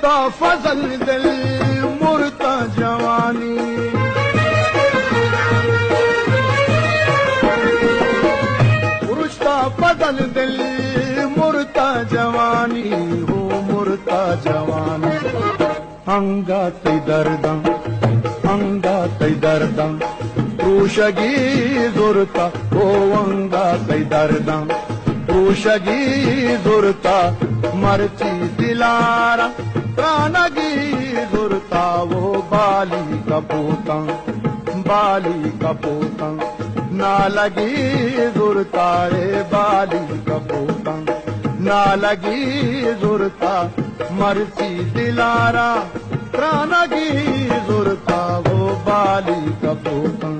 का फजल दिल मुर्ता जवानी, पुरुष का फजल दिल मुर्ता जवानी हो मुर्ता जवानी। अंगातै दर्दं अंगातै दर्दं रुशगी जुरता हो अंगातै दर्दं रुशगी जुरता मरची दिलारा प्राणगी जुरता वो बाली कपूतं ना लगी जुरता रे बाली कपूतं ना लगी जुरता मरची दिलारा प्राणगी जुरता वो बाली कपूतं